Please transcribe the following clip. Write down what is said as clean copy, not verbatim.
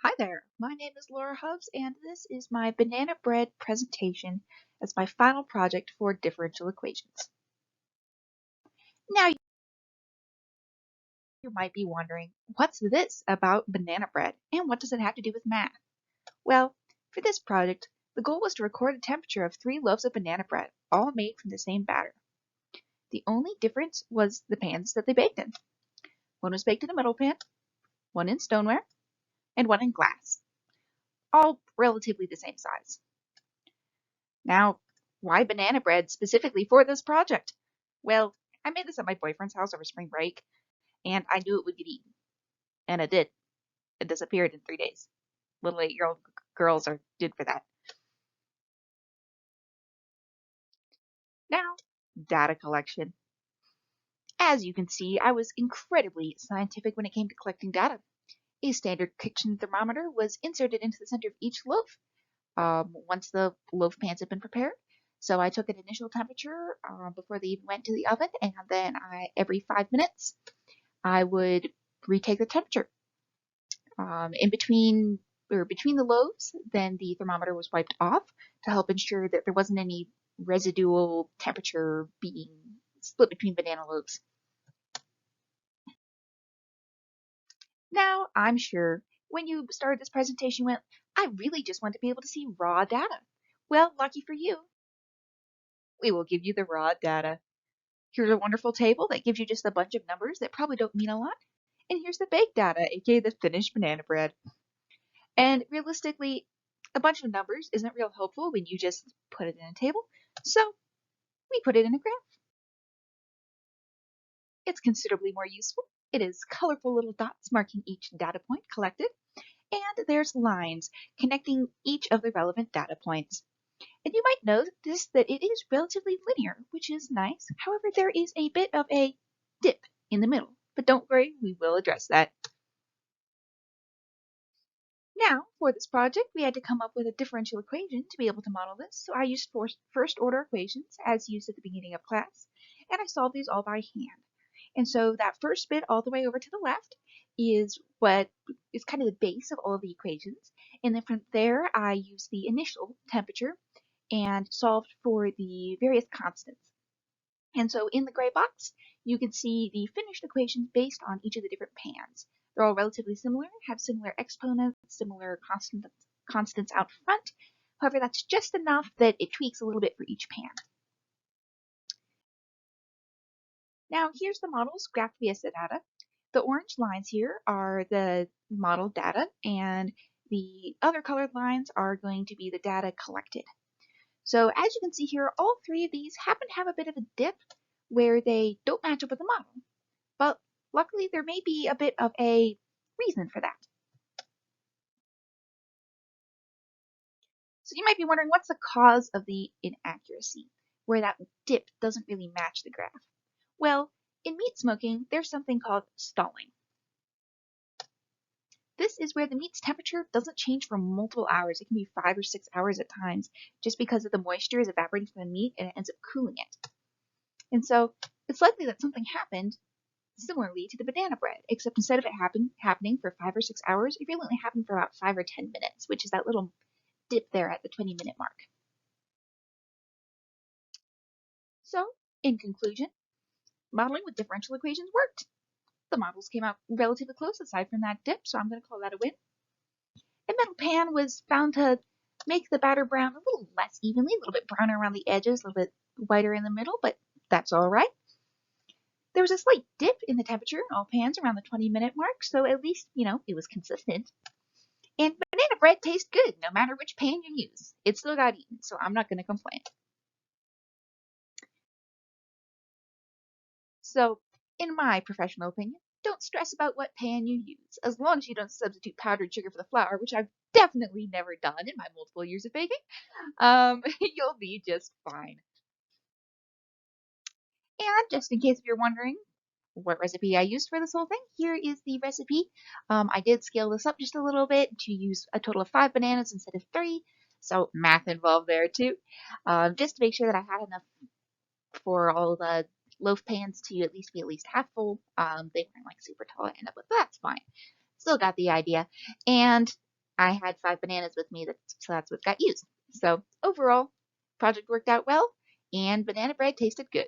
Hi there, my name is Laura Hubbs, and this is my banana bread presentation as my final project for differential equations. Now, you might be wondering, what's this about banana bread, and what does it have to do with math? Well, for this project, the goal was to record a temperature of 3 loaves of banana bread, all made from the same batter. The only difference was the pans that they baked in. One was baked in a metal pan, one in stoneware, and one in glass, all relatively the same size. Now, why banana bread specifically for this project? Well, I made this at my boyfriend's house over spring break, and I knew it would get eaten. And it did. It disappeared in 3 days. Little 8-year-old girls are good for that. Now, data collection. As you can see, I was incredibly scientific when it came to collecting data. A standard kitchen thermometer was inserted into the center of each loaf once the loaf pans had been prepared. So I took an initial temperature before they even went to the oven, and then every 5 minutes I would retake the temperature. In between the loaves, then the thermometer was wiped off to help ensure that there wasn't any residual temperature being split between banana loaves. Now, I'm sure when you started this presentation, you went, I really just want to be able to see raw data. Well, lucky for you, we will give you the raw data. Here's a wonderful table that gives you just a bunch of numbers that probably don't mean a lot. And here's the baked data, aka the finished banana bread. And realistically, a bunch of numbers isn't real helpful when you just put it in a table, so we put it in a graph. It's considerably more useful. It is colorful little dots marking each data point collected, and there's lines connecting each of the relevant data points. And you might notice that it is relatively linear, which is nice. However, there is a bit of a dip in the middle, but don't worry, we will address that. Now, for this project, we had to come up with a differential equation to be able to model this, so I used first order equations as used at the beginning of class, and I solved these all by hand. And so that first bit all the way over to the left is what is kind of the base of all of the equations, and then from there I used the initial temperature and solved for the various constants. And so in the gray box, you can see the finished equations based on each of the different pans. They're all relatively similar, have similar exponents, similar constants out front. However, that's just enough that it tweaks a little bit for each pan. Now here's the models graphed via the data. The orange lines here are the model data, and the other colored lines are going to be the data collected. So as you can see here, all three of these happen to have a bit of a dip where they don't match up with the model. But luckily, there may be a bit of a reason for that. So you might be wondering, what's the cause of the inaccuracy, where that dip doesn't really match the graph? Well, in meat smoking, there's something called stalling. This is where the meat's temperature doesn't change for multiple hours. It can be 5 or 6 hours at times, just because of the moisture is evaporating from the meat and it ends up cooling it. And so it's likely that something happened similarly to the banana bread, except instead of it happening for 5 or 6 hours, it really only happened for about 5 or 10 minutes, which is that little dip there at the 20-minute mark. So, in conclusion, modeling with differential equations worked. The models came out relatively close aside from that dip, so I'm going to call that a win. A metal pan was found to make the batter brown a little less evenly, a little bit browner around the edges, a little bit whiter in the middle, but that's all right. There was a slight dip in the temperature in all pans around the 20-minute mark, so at least, it was consistent. And banana bread tastes good no matter which pan you use. It still got eaten, so I'm not going to complain. So, in my professional opinion, don't stress about what pan you use, as long as you don't substitute powdered sugar for the flour, which I've definitely never done in my multiple years of baking. You'll be just fine. And just in case if you're wondering what recipe I used for this whole thing, here is the recipe. I did scale this up just a little bit to use a total of 5 bananas instead of 3, so math involved there too, just to make sure that I had enough for all the loaf pans to at least be at least half full. They weren't like super tall end up with, but that's fine. Still got the idea. And I had 5 bananas with me, so that's what got used. So overall, project worked out well, and banana bread tasted good.